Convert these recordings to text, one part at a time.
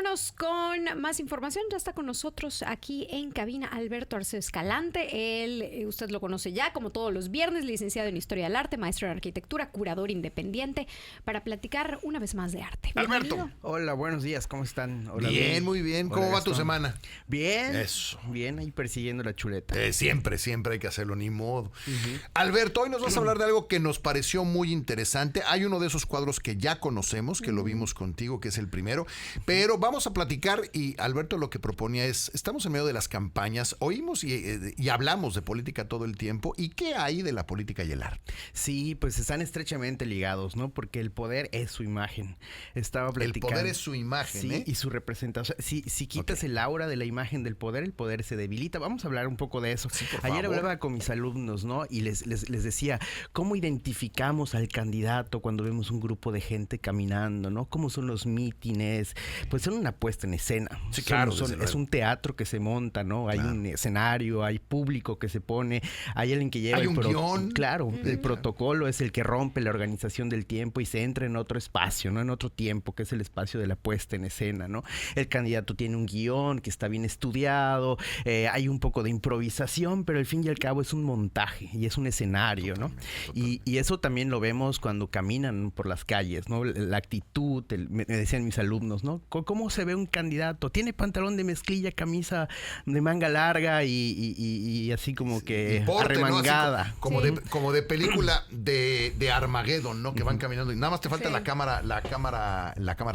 vámonos con más información. Ya está con nosotros aquí en cabina Alberto Arceo Escalante. Él, usted lo conoce ya, como todos los viernes, licenciado en Historia del Arte, maestro en Arquitectura, curador independiente, para platicar una vez más de arte. Alberto. Bienvenido. Hola, buenos días, ¿cómo están? Hola, Bien, muy bien. ¿Cómo va tu semana? Bien. Eso. Bien, ahí persiguiendo la chuleta. Siempre hay que hacerlo, ni modo. Alberto, hoy nos vas a hablar de algo que nos pareció muy interesante. Hay uno de esos cuadros que ya conocemos, que lo vimos contigo, que es el primero. Pero vamos a platicar y Alberto lo que proponía es, estamos en medio de las campañas, oímos y hablamos de política todo el tiempo. ¿Y qué hay de la política y el arte? Sí, pues están estrechamente ligados, ¿no? Porque el poder es su imagen. Estaba platicando. El poder es su imagen, sí, y su representación. Si quitas el aura de la imagen del poder, el poder se debilita. Vamos a hablar un poco de eso. Sí, Ayer hablaba con mis alumnos, ¿no? Y les decía, ¿cómo identificamos al candidato cuando vemos un grupo de gente caminando, ¿no? ¿Cómo son los mítines? Pues son una puesta en escena. Sí, claro. Es un teatro que se monta, ¿no? Hay un escenario, hay público que se pone, hay alguien que lleva hay un guión. Claro, el protocolo es el que rompe la organización del tiempo y se entra en otro espacio, ¿no? En otro tiempo, que es el espacio de la puesta en escena, ¿no? El candidato tiene un guión que está bien estudiado, hay un poco de improvisación, pero al fin y al cabo es un montaje y es un escenario, ¿no? Totalmente. Y eso también lo vemos cuando caminan por las calles, ¿no? La actitud, me decían mis alumnos, ¿no? ¿Cómo se ve un candidato? Tiene pantalón de mezclilla, camisa de manga larga y así como que arremangada. ¿No? Como de película de Armageddon, ¿no? Que van caminando y nada más te falta la cámara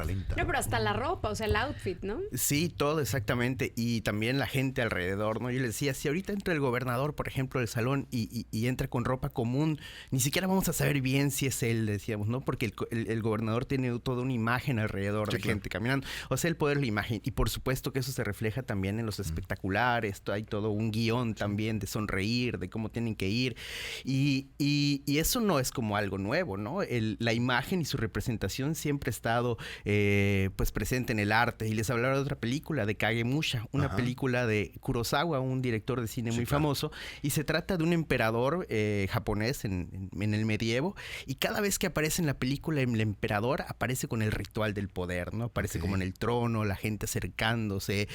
lenta. No, pero hasta la ropa, o sea, el outfit, ¿no? Sí, todo exactamente. Y también la gente alrededor, ¿no? Yo les decía, si ahorita entra el gobernador, por ejemplo, del salón y entra con ropa común, ni siquiera vamos a saber bien si es él, decíamos, ¿no? Porque el gobernador tiene toda una imagen alrededor de gente caminando. O sea, el poder es la imagen. Y por supuesto que eso se refleja también en los espectaculares. Hay todo un guión también de sonreír, de cómo tienen que ir. Y eso no es como algo nuevo, ¿no? La imagen y su representación siempre ha estado pues presente en el arte. Y les hablaba de otra película, de Kagemusha, una película de Kurosawa, un director de cine muy famoso. Y se trata de un emperador japonés en el medievo. Y cada vez que aparece en la película, el emperador aparece con el ritual del poder, ¿no? Aparece como en el trono, la gente acercándose,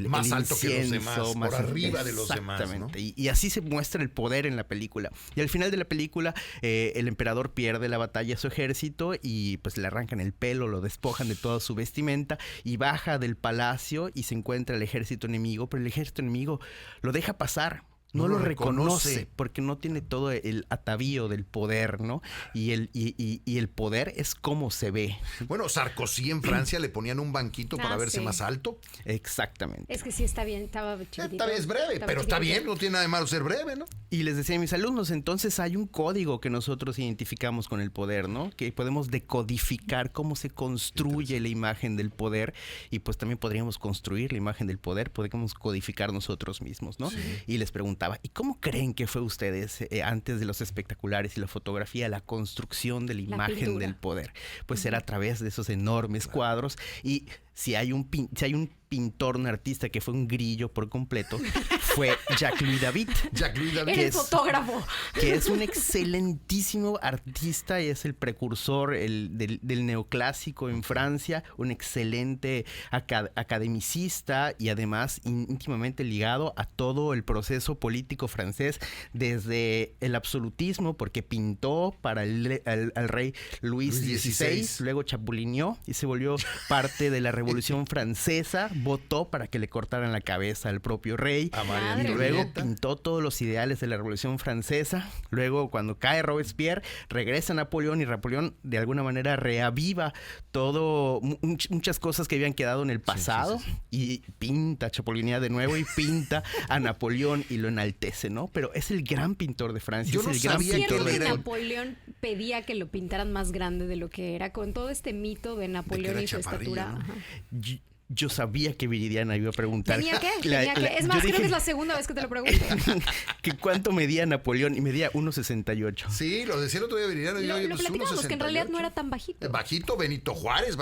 más el alto que los demás, más por arriba de los demás, ¿no? Exactamente. Y así se muestra el poder en la película. Y al final de la película, el emperador pierde la batalla a su ejército y pues le arrancan el pelo, lo despojan de toda su vestimenta y baja del palacio y se encuentra el ejército enemigo, pero el ejército enemigo lo deja pasar. No lo reconoce porque no tiene todo el atavío del poder, ¿no? Y el poder es cómo se ve. Bueno, Sarkozy en Francia le ponían un banquito para verse más alto. Exactamente. Es que sí está bien, estaba chiquitito. Está bien, es breve, pero está bien, no tiene nada de malo ser breve, ¿no? Y les decía a mis alumnos, entonces hay un código que nosotros identificamos con el poder, ¿no? Que podemos decodificar cómo se construye la imagen del poder y pues también podríamos construir la imagen del poder, podríamos codificar nosotros mismos, ¿no? Sí. Y les preguntaba, ¿y cómo creen que fue ustedes antes de los espectaculares y la fotografía, la construcción de la imagen del poder? Pues era a través de esos enormes cuadros y si hay un pintor, un artista que fue un grillo por completo, fue Jacques-Louis David. Jacques-Louis David. El fotógrafo. Que es un excelentísimo artista y es el precursor del neoclásico en Francia, un excelente academicista y además íntimamente ligado a todo el proceso político francés desde el absolutismo, porque pintó para al rey Luis XVI, luego chapulineó y se volvió parte de la Revolución Francesa, votó para que le cortaran la cabeza al propio rey y luego pintó todos los ideales de la Revolución Francesa. Luego, cuando cae Robespierre, regresa Napoleón y Napoleón de alguna manera reaviva muchas cosas que habían quedado en el pasado y pinta, chapulinea de nuevo y pinta a Napoleón y lo enaltece, ¿no? Pero es el gran pintor de Francia. Yo no sabía que Napoleón pedía que lo pintaran más grande de lo que era, con todo este mito de Napoleón y su estatura. ¿No? Ajá. Yo sabía que Viridiana iba a preguntar. ¿Tenía qué? Es más, creo que es la segunda vez que te lo pregunto. ¿Que cuánto medía Napoleón? Y medía 1.68. Sí, lo decía el otro día Viridiana. Lo platicamos, que en realidad no era tan bajito. Bajito, Benito Juárez.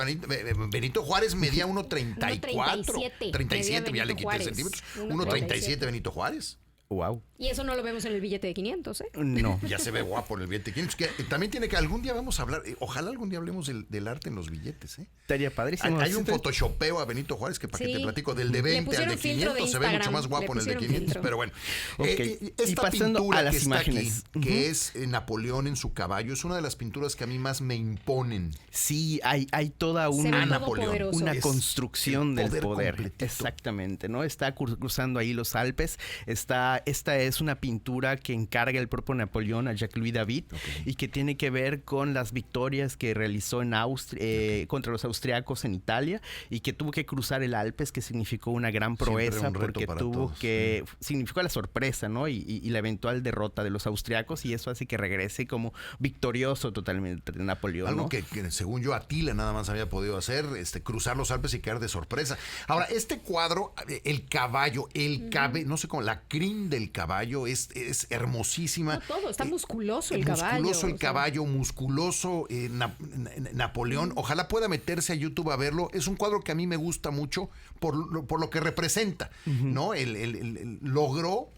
Benito Juárez medía 1.34. 37, ya le quité centímetros. 1.37 Benito Juárez. Wow. Y eso no lo vemos en el billete de 500, ¿eh? No. Ya se ve guapo en el billete. Que también tiene que algún día vamos a hablar, ojalá algún día hablemos del arte en los billetes, ¿eh? Estaría padrísimo. Hay un photoshopeo a Benito Juárez que para que te platico, del de Le 20 al de pusieron filtro 500 de se ve mucho Instagram. más guapo en el de Le 500, pusieron pero bueno. Ok. Y Esta pasando pintura a las que está imágenes. aquí, que es Napoleón en su caballo, es una de las pinturas que a mí más me imponen. Sí, hay toda Se ve una, todopoderoso. una Es construcción el del poder. completito. Exactamente, ¿no? Está cruzando ahí los Alpes. Esta es una pintura que encarga el propio Napoleón a Jacques-Louis David y que tiene que ver con las victorias que realizó en Austria contra los austriacos en Italia y que tuvo que cruzar el Alpes, que significó una gran proeza un reto porque para tuvo todos, que significó la sorpresa, ¿no? Y la eventual derrota de los austriacos y eso hace que regrese como victorioso totalmente de Napoleón. Algo ¿no? que según yo Atila nada más había podido hacer, cruzar los Alpes y caer de sorpresa. Ahora, este cuadro, el caballo, no sé cómo, la crin del caballo es hermosísima. No todo, está musculoso el caballo. Musculoso el caballo, musculoso Napoleón. Ojalá pueda meterse a YouTube a verlo. Es un cuadro que a mí me gusta mucho por lo que representa, ¿no? Logró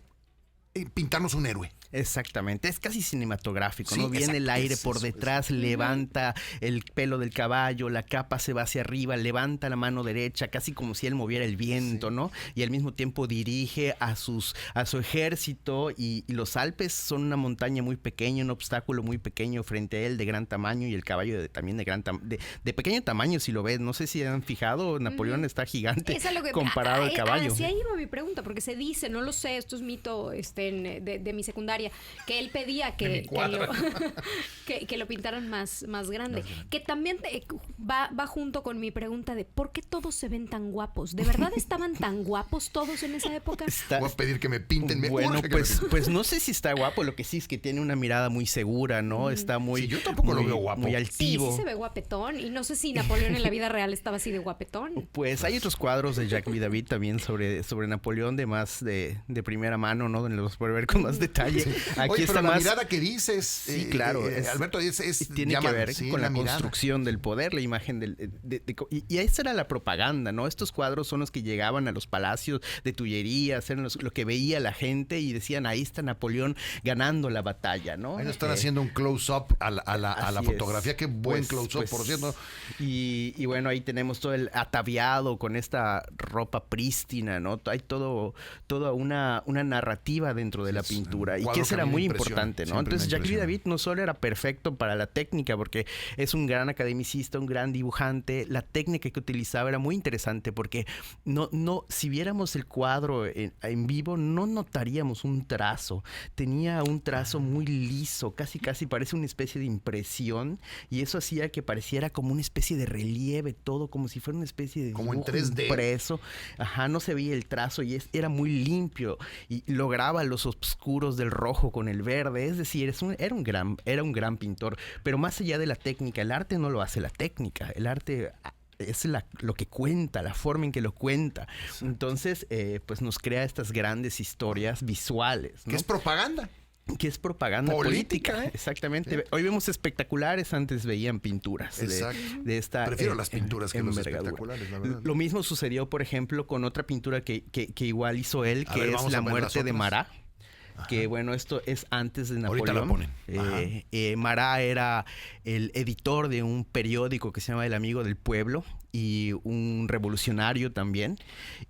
pintarnos un héroe. Exactamente, es casi cinematográfico, Sí, ¿no? Viene el exacto, aire es por eso, detrás, levanta el pelo del caballo, la capa se va hacia arriba, levanta la mano derecha, casi como si él moviera el viento, ¿no? Y al mismo tiempo dirige a su ejército y los Alpes son una montaña muy pequeña, un obstáculo muy pequeño frente a él de gran tamaño y el caballo también de pequeño tamaño, si lo ves. No sé si han fijado, Napoleón está gigante comparado al caballo. Sí, ahí iba mi pregunta, porque se dice, no lo sé, esto es mito de mi secundaria, que él pedía que lo pintaran más grande. Que también va junto con mi pregunta de ¿por qué todos se ven tan guapos? ¿De verdad estaban tan guapos todos en esa época? Voy a pedir que me pinten. Bueno, pues no sé si está guapo. Lo que sí es que tiene una mirada muy segura, ¿no? Está muy... Sí, yo tampoco lo veo guapo. Muy altivo. Sí se ve guapetón. Y no sé si Napoleón en la vida real estaba así de guapetón. Pues hay otros cuadros de Jacques-Louis David también sobre Napoleón de primera mano, ¿no? Donde los puede ver con más detalle. Aquí Oye, está pero más... la mirada que dices, sí, claro, Alberto, tiene que ver con la construcción del poder, la imagen y esa era la propaganda, ¿no? Estos cuadros son los que llegaban a los palacios de Tullerías, eran lo que veía la gente y decían, ahí está Napoleón ganando la batalla, ¿no? Ahí están haciendo un close-up a la fotografía. Qué buen close-up, por cierto. Y bueno, ahí tenemos todo el ataviado con esta ropa prístina, ¿no? Hay toda una narrativa dentro de la pintura y que eso era muy importante, ¿no? Entonces Jacques-Louis David no solo era perfecto para la técnica, porque es un gran academicista, un gran dibujante, la técnica que utilizaba era muy interesante porque si viéramos el cuadro en vivo no notaríamos un trazo, tenía un trazo muy liso, casi parece una especie de impresión y eso hacía que pareciera como una especie de relieve, todo como si fuera una especie de como en dibujo 3D impreso. Ajá, no se veía el trazo y era muy limpio y lograba los oscuros del rojo con el verde, es decir, era un gran pintor, pero más allá de la técnica, el arte no lo hace la técnica, el arte es lo que cuenta, la forma en que lo cuenta. Entonces, pues nos crea estas grandes historias visuales, ¿no? ¿Qué es propaganda? Que es propaganda política. Exactamente. Sí. Hoy vemos espectaculares, antes veían pinturas de esta. Prefiero las pinturas que los espectaculares, la verdad. Lo mismo sucedió, por ejemplo, con otra pintura que igual hizo él, que es La muerte de Marat. Ajá. Que bueno, esto es antes de Napoleón. Ahorita la ponen. Marat era el editor de un periódico que se llama El Amigo del Pueblo y un revolucionario también.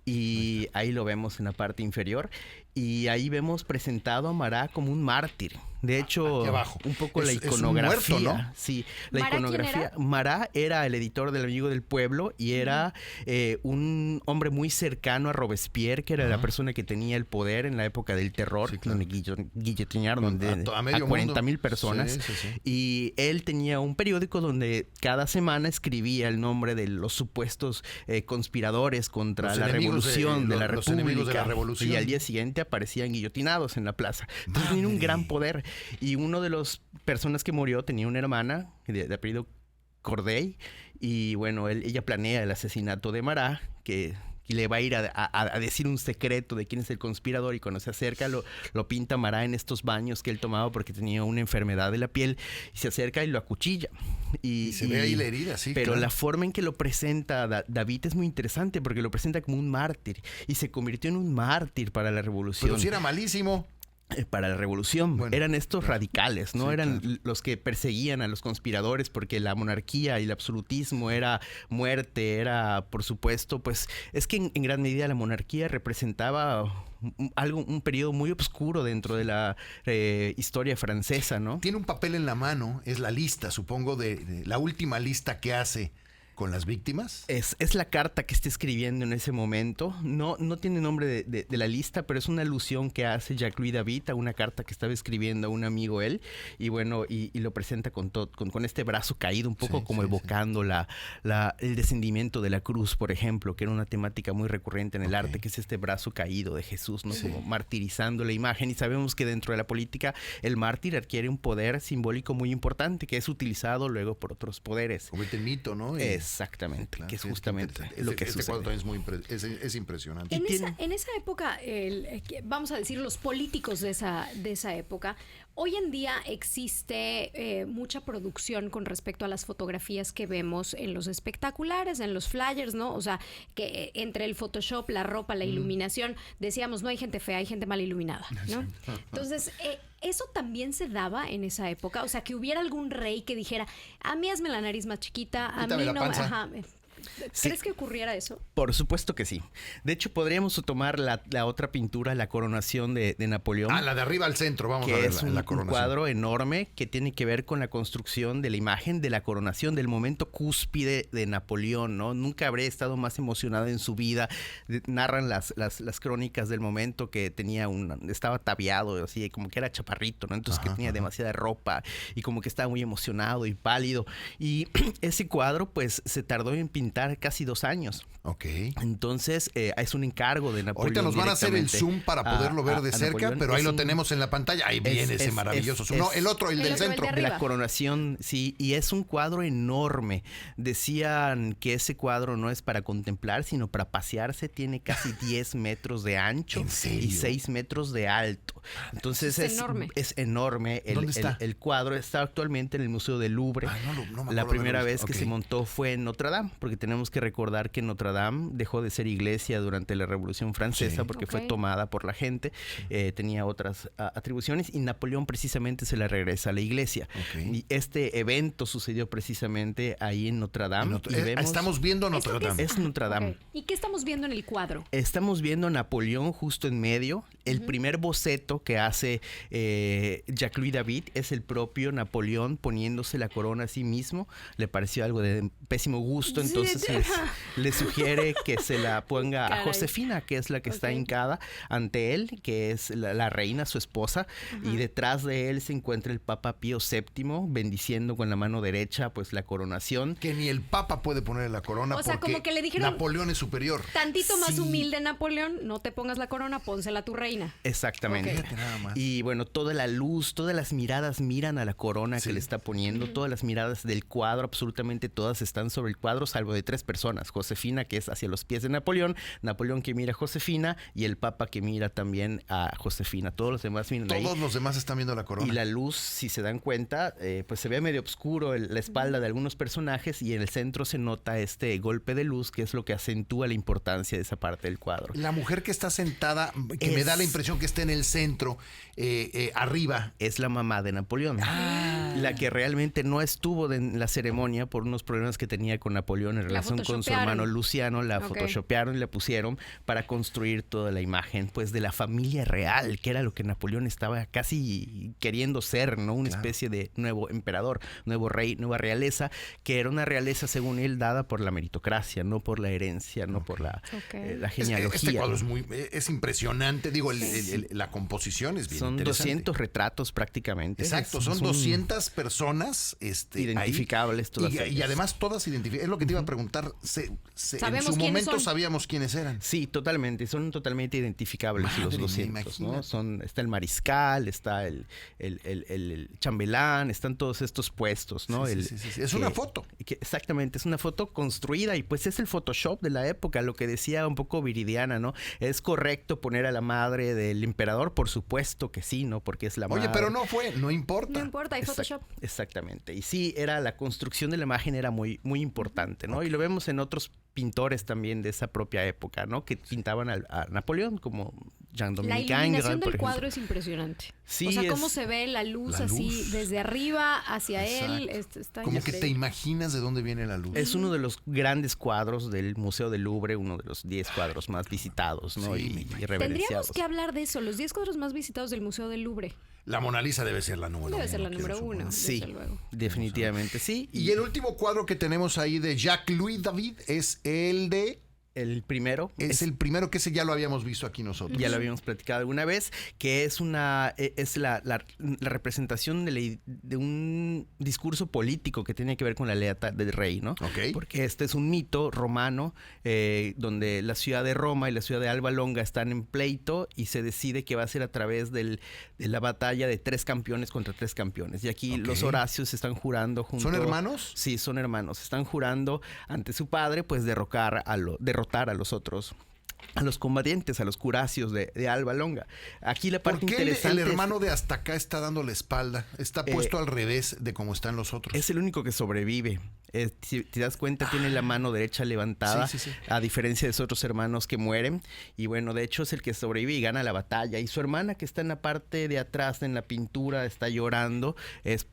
Y ahí lo vemos en la parte inferior. Y ahí vemos presentado a Marat como un mártir. De hecho, un poco la iconografía. Es un muerto, ¿no? Sí, la iconografía. Marat era el editor del Amigo del Pueblo y era un hombre muy cercano a Robespierre, que era la persona que tenía el poder en la época del terror, sí, claro, donde guillotinaron a 40,000 personas. Sí, sí, sí. Y él tenía un periódico donde cada semana escribía el nombre de los supuestos conspiradores contra la revolución de la República. Los enemigos de la revolución. Y al día siguiente aparecían guillotinados en la plaza. Entonces tenía un gran poder. Y uno de las personas que murió tenía una hermana de apellido Corday. Y bueno, ella planea el asesinato de Marat, que y le va a ir a decir un secreto de quién es el conspirador, y cuando se acerca lo pinta Marat en estos baños que él tomaba porque tenía una enfermedad de la piel, y se acerca y lo acuchilla. Y se ve ahí la herida, sí. Pero la forma en que lo presenta David es muy interesante porque lo presenta como un mártir y se convirtió en un mártir para la revolución. Pero sí era malísimo. Para la revolución. Bueno, eran estos radicales, ¿no? Sí, eran claro. los que perseguían a los conspiradores porque la monarquía y el absolutismo era muerte, era, por supuesto, pues es que en gran medida la monarquía representaba un periodo muy oscuro dentro de la historia francesa, ¿no? Tiene un papel en la mano, es la lista, supongo, de la última lista que hace con las víctimas. Es la carta que está escribiendo en ese momento. No tiene nombre de la lista, pero es una alusión que hace Jacques-Louis David a una carta que estaba escribiendo a un amigo él. Y bueno, y lo presenta con este brazo caído, un poco como evocando el descendimiento de la cruz, por ejemplo, que era una temática muy recurrente en el arte, que es este brazo caído de Jesús, ¿no? Como martirizando la imagen. Y sabemos que dentro de la política el mártir adquiere un poder simbólico muy importante que es utilizado luego por otros poderes. Convierte en mito, ¿no? Exactamente, claro, que es sí, justamente lo que este sucede. cuadro también es muy es impresionante. En esa época, vamos a decir, los políticos de esa época, hoy en día existe mucha producción con respecto a las fotografías que vemos en los espectaculares, en los flyers, ¿no? O sea, que entre el Photoshop, la ropa, la iluminación, decíamos, no hay gente fea, hay gente mal iluminada, ¿no? Entonces, ¿eso también se daba en esa época? O sea, que hubiera algún rey que dijera, a mí hazme la nariz más chiquita, a Quítame mí la no... panza. Ajá. ¿Crees que ocurriera eso? Por supuesto que sí. De hecho, podríamos tomar la otra pintura, la coronación de Napoleón. Ah, la de arriba al centro, vamos a ver que es un la coronación. cuadro enorme que tiene que ver con la construcción de la imagen de la coronación, del momento cúspide de Napoleón, ¿no? Nunca habría estado más emocionado en su vida. Narran las crónicas del momento que estaba ataviado, así como que era chaparrito, ¿no? Entonces que tenía demasiada ropa y como que estaba muy emocionado y pálido. Y ese cuadro, pues, se tardó en pintar casi 2 años. Ok. Entonces, es un encargo de Napoleón. Ahorita nos van a hacer el zoom para poderlo ver de cerca, Napoleón. pero ahí lo tenemos en la pantalla. Ahí viene ese maravilloso zoom. No, el otro, el del centro. De la coronación, sí, y es un cuadro enorme. Decían que ese cuadro no es para contemplar, sino para pasearse. Tiene casi 10 metros de ancho. ¿En serio? Y 6 metros de alto. Entonces es enorme. Es enorme. ¿Dónde está? El cuadro está actualmente en el Museo del Louvre. Ah, no me acuerdo La primera haberlo vez visto. que Ok. se montó fue en Notre Dame, porque tenemos que recordar que Notre Dame dejó de ser iglesia durante la Revolución Francesa, Sí. porque Ok. fue tomada por la gente, tenía otras atribuciones, y Napoleón precisamente se la regresa a la iglesia. Ok. Y este evento sucedió precisamente ahí en Notre Dame. Y vemos, Estamos viendo ¿Esto Notre qué Dame. es Notre Dame. Ok. ¿Y qué estamos viendo en el cuadro? Estamos viendo a Napoleón justo en medio. El primer boceto que hace Jacques-Louis David es el propio Napoleón poniéndose la corona a sí mismo. Le pareció algo de pésimo gusto, entonces le sugiere que se la ponga a Caray. Josefina, que es la que está Ok. hincada ante él, que es la reina, su esposa, y detrás de él se encuentra el Papa Pío VII bendiciendo con la mano derecha pues la coronación. Que ni el Papa puede ponerle la corona O sea, porque como que le dijeron- Napoleón es superior. Tantito más Sí. humilde, Napoleón, no te pongas la corona, pónsela a tu reina. Exactamente. Ok. Fíjate nada más. Y bueno, toda la luz, todas las miradas miran a la corona Sí. que le está poniendo, todas las miradas del cuadro, absolutamente todas están sobre el cuadro, salvo de 3 personas. Josefina, que es hacia los pies de Napoleón, Napoleón que mira a Josefina, y el Papa que mira también a Josefina. Todos los demás miran ahí. Todos los demás están viendo la corona. Y la luz, si se dan cuenta, pues se ve medio oscuro la espalda de algunos personajes, y en el centro se nota este golpe de luz, que es lo que acentúa la importancia de esa parte del cuadro. La mujer que está sentada, que me da la impresión que está en el centro, arriba. Es la mamá de Napoleón. La que realmente no estuvo en la ceremonia por unos problemas que tenía con Napoleón en La relación con su photoshopearon. hermano Luciano. La Ok. photoshopearon y la pusieron para construir toda la imagen pues de la familia real, que era lo que Napoleón estaba casi queriendo ser, ¿no? Una especie de nuevo emperador, nuevo rey, nueva realeza, que era una realeza según él dada por la meritocracia, no por la herencia, no por la genealogía. Este cuadro ¿no? es impresionante. Digo, la composición es bien Son interesante. 200 retratos prácticamente. Exacto, son 200 personas identificables todas y ellas. además todas identificadas. Es lo que te iba a preguntar, en ¿Sabemos su quiénes momento son? sabíamos quiénes eran. Sí, totalmente. Son totalmente identificables Madre los mía, 200, ¿no? imagínate. Está el mariscal, está el chambelán, están todos estos puestos, ¿no? Sí, sí, sí, sí. Es una foto. Exactamente, es una foto construida y pues es el Photoshop de la época, lo que decía un poco Viridiana, ¿no? ¿Es correcto poner a la madre del emperador? Por supuesto que sí, ¿no? Porque es la madre. Oye, pero no fue, no importa. No importa, hay Photoshop. Exactamente. Y sí, era la construcción de la imagen era muy, muy importante, ¿no? Y lo vemos en otros pintores también de esa propia época, ¿no? Que pintaban a Napoleón, como La Jean-Dominique iluminación Ingres, por del cuadro ejemplo. es impresionante. Sí, o sea, cómo es- se ve la luz La así luz. desde arriba hacia él. Exacto. Está Como que te increíble. imaginas de dónde viene la luz. Es uno de los grandes cuadros del Museo del Louvre, uno de los 10 cuadros más visitados, ¿no? Sí, me y imagino. Tendríamos reverenciados. que hablar de eso, los 10 cuadros más visitados del Museo del Louvre. La Mona Lisa debe ser la número uno. Debe ser la quiero número uno, suponer. Sí, desde luego. definitivamente sí. Y el último cuadro que tenemos ahí de Jacques-Louis David es el de... El primero Es el primero que ese ya lo habíamos visto aquí nosotros. ya lo habíamos platicado alguna vez, que es la representación de un discurso político que tiene que ver con la lealtad del rey, ¿no? Ok. Porque este es un mito romano donde la ciudad de Roma y la ciudad de Alba Longa están en pleito y se decide que va a ser a través de la batalla de 3 campeones contra 3 campeones. Y aquí Ok. los Horacios están jurando junto... ¿Son hermanos? Sí, son hermanos. Están jurando ante su padre, pues derrotar a los otros, a los combatientes, a los curacios de Alba Longa. Aquí la ¿Por parte qué interesante el hermano de hasta acá está dando la espalda? Está puesto al revés de como están los otros. es el único que sobrevive. Si te das cuenta, tiene la mano derecha levantada, Sí, sí, sí. a diferencia de sus otros hermanos que mueren. Y bueno, de hecho es el que sobrevive y gana la batalla. Y su hermana, que está en la parte de atrás, en la pintura, está llorando.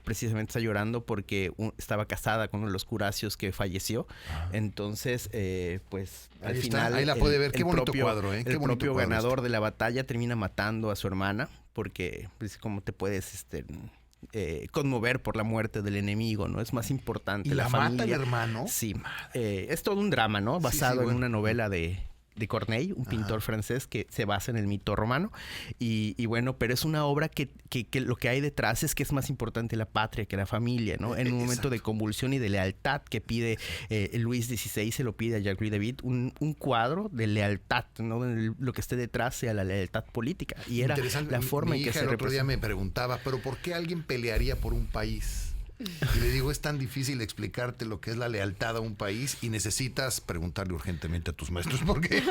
Precisamente está llorando porque estaba casada con uno de los curacios que falleció. Entonces, pues Ahí al está, final... ahí la puede ver. Qué bonito cuadro, ¿eh? Qué El bonito propio cuadro ganador de la batalla termina matando a su hermana porque, pues, como te puedes... conmover por la muerte del enemigo, ¿no? Es más importante ¿Y la la mata el familia. hermano? Sí. Es todo un drama, ¿no? Basado bueno. en una novela de Corneille, un pintor francés que se basa en el mito romano. Y bueno, pero es una obra que lo que hay detrás es que es más importante la patria que la familia, ¿no? En un momento de convulsión y de lealtad que pide Luis XVI, se lo pide a Jacques-Louis David, un cuadro de lealtad, ¿no? Lo que esté detrás sea la lealtad política. Y era Interesante. la forma Mi en que hija se el otro día representa. me preguntaba, ¿pero por qué alguien pelearía por un país? Y le digo, es tan difícil explicarte lo que es la lealtad a un país y necesitas preguntarle urgentemente a tus maestros porque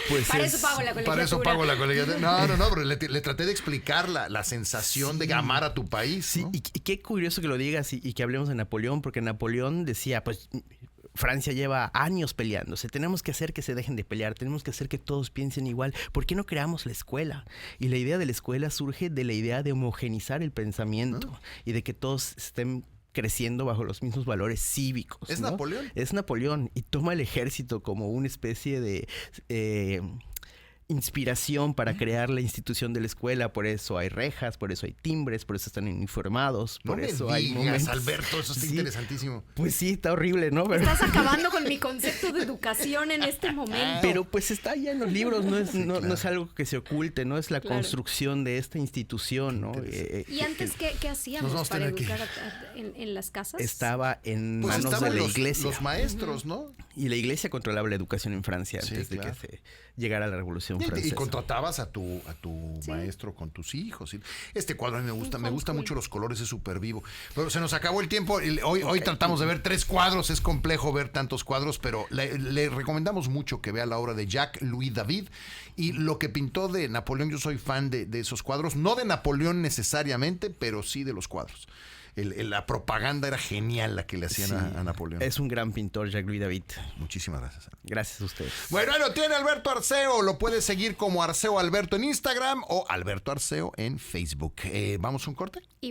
Pues Para es- eso pago la colegiatura. para eso pago la colegiatura. No, pero le traté de explicar la sensación de amar a tu país. Sí, ¿no? y qué curioso que lo digas y que hablemos de Napoleón, porque Napoleón decía, pues Francia lleva años peleándose, tenemos que hacer que se dejen de pelear, tenemos que hacer que todos piensen igual, ¿por qué no creamos la escuela? Y la idea de la escuela surge de la idea de homogenizar el pensamiento y de que todos estén creciendo bajo los mismos valores cívicos. ¿Es ¿no? Napoleón? Es Napoleón y toma el ejército como una especie de inspiración para crear la institución de la escuela. Por eso hay rejas, por eso hay timbres, por eso están uniformados, No por me eso hay digas, momentos. Alberto, eso está Sí. interesantísimo. Pues sí, está horrible, ¿no? Pero, Estás acabando con mi concepto de educación en este momento. pero pues está ya en los libros, no es, Sí, no, claro. no es algo que se oculte, ¿no? Es la Claro. construcción de esta institución, ¿no? ¿Y antes qué Nos hacíamos vamos a para tener que educar en las casas? estaba en Pues manos de estaban la los, iglesia. los maestros, ¿no? Y la iglesia controlaba la educación en Francia Sí, antes de claro. que se llegara la Revolución Y Francesa. contratabas a tu maestro con tus hijos. Este cuadro a mí me gusta homeschool. mucho los colores, es súper vivo. Pero se nos acabó el tiempo. Hoy tratamos de ver 3 cuadros, es complejo ver tantos cuadros, pero le recomendamos mucho que vea la obra de Jacques-Louis David. Y lo que pintó de Napoleón, yo soy fan de esos cuadros, no de Napoleón necesariamente, pero sí de los cuadros. La propaganda era genial la que le hacían Sí, a Napoleón. Es un gran pintor, Jacques-Louis David. Muchísimas gracias. Gracias a ustedes. Bueno, ahí lo tiene Alberto Arceo. Lo puedes seguir como Arceo Alberto en Instagram o Alberto Arceo en Facebook. ¿Vamos a un corte?